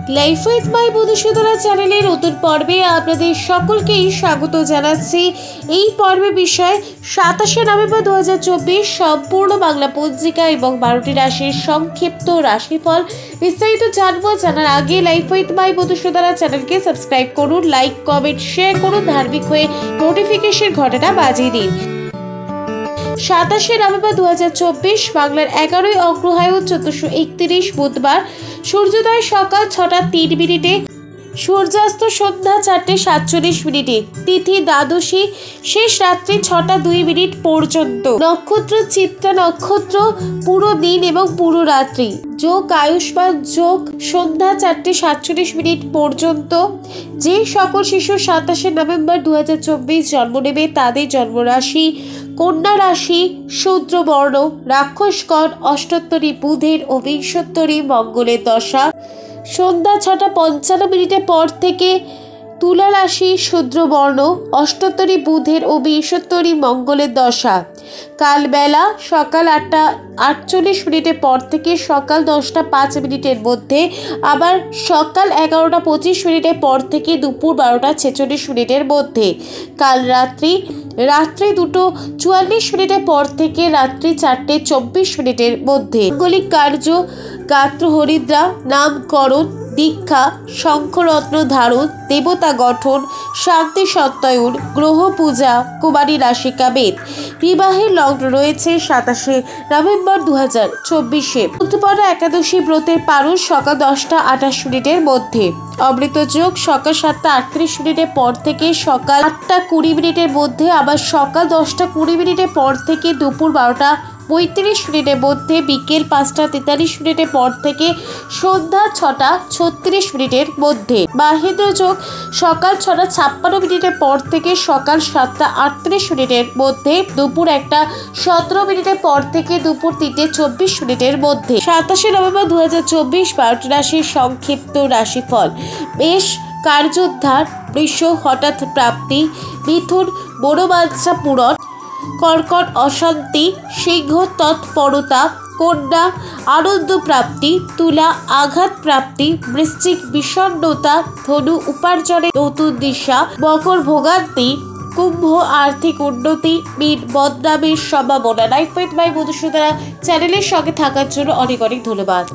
Life with my Madhusudana চ্যানেলের নতুন পর্বে আপনাদের সকলকেই স্বাগত জানাচ্ছি। এই পর্বের বিষয় 27 নভেম্বর 2024 সম্পূর্ণ বাংলা পঞ্জিকা এবং 12টি রাশির সংক্ষিপ্ত রাশিফল। বিস্তারিত জানবো জানার আগে লাইফ উইথ মাই মধুসূদনা চ্যানেলকে সাবস্ক্রাইব করুন, লাইক কমেন্ট শেয়ার করুন, ধার্মিক হয়ে নোটিফিকেশন ঘন্টাটা বাজিয়ে দিন। 27 নভেম্বর 2024 বাংলার 11ই অগ্রহায়ণ 1431 বুধবার। সূর্যোদয় সকাল 6টা 3 মিনিটে, সূর্যাস্ত সন্ধ্যা 4টে 47 মিনিটে, তিথি দ্বাদশী, শেষ রাত্রি 6টা 2 মিনিট পর্যন্ত, নক্ষত্র চিত্রা নক্ষত্র, পুরো দিন এবং পুরো রাত্রি, যোগ আয়ুষ্মান যোগ সন্ধ্যা 4টে 47 মিনিট পর্যন্ত। যে সকল শিশু 27 নভেম্বর 2024 জন্ম নেবে তাদের জন্মরাশি কন্যা রাশি, শূদ্র বর্ণ, রাক্ষসগণ, অষ্টোত্তরী বুধের ও বিংশোত্তরী মঙ্গলের দশা সন্ধ্যা 6টা 55 মিনিটের পর থেকে। তুলা রাশি, শূদ্র বর্ণ, অষ্টোত্তরী বুধের ও বিংশোত্তরী মঙ্গলের দশা কালবেলা সকাল 8টা 48 মিনিটের পর থেকে সকাল 10টা 5 মিনিটের মধ্যে, আবার সকাল 11টা 25 মিনিটের পর থেকে দুপুর 12টা 46 মিনিটের মধ্যে। কাল রাত্রি 2টো 44 মিনিটের পর থেকে রাত্রি 4টে 24 মিনিটের মধ্যে। মাঙ্গলিক কার্য গাত্র হরিদ্রা, নামকরণ, দীক্ষা, শঙ্খরত্ন ধারণ, দেবতা গঠন, শান্তি সত্যায়ন, গ্রহ পূজা, কুমারী রাশিকা বেদ। বিবাহের লগ্ন রয়েছে 27 নভেম্বর 2024। উত্তরপরা একাদশী ব্রতের পারণ সকাল 10টা 28 মিনিটের মধ্যে। অমৃত যোগ সকাল 7টা 38 মিনিটের পর থেকে সকাল 8টা 20 মিনিটের মধ্যে, আবার সকাল 10টা 20 মিনিটের পর থেকে দুপুর 12টা 35 মিনিটের মধ্যে। বিকেল 5টা 43 মিনিটের পর থেকে সন্ধ্যা 6টা 36 মিনিটের মধ্যে। মাহেন্দ্র যোগ সকাল 6টা 56 মিনিটের পর থেকে সকাল 7টা 38 মিনিটের মধ্যে। দুপুর 1টা 17 মিনিটের পর থেকে দুপুর 3টে 24 মিনিটের মধ্যে। 27 নভেম্বর 2024 12টি রাশির সংক্ষিপ্ত রাশিফল। মেষ কার্যোদ্ধার, বৃষ হঠাৎ প্রাপ্তি, মিথুন মনোবাঞ্ছা পূরণ, কর্কট অশান্তি, সিংহ তৎপরতা, কন্যা আনন্দ প্রাপ্তি, তুলা আঘাত প্রাপ্তি, বৃশ্চিক বিষণ্ণতা, ধনু উপার্জনের নতুন দিশা, মকর ভোগান্তি, কুম্ভ আর্থিক উন্নতি, মীন বদনামের সম্ভাবনা। লাইফ উইথ মাই মধুসূদনা চ্যানেলের সঙ্গে থাকার জন্য অনেক অনেক ধন্যবাদ।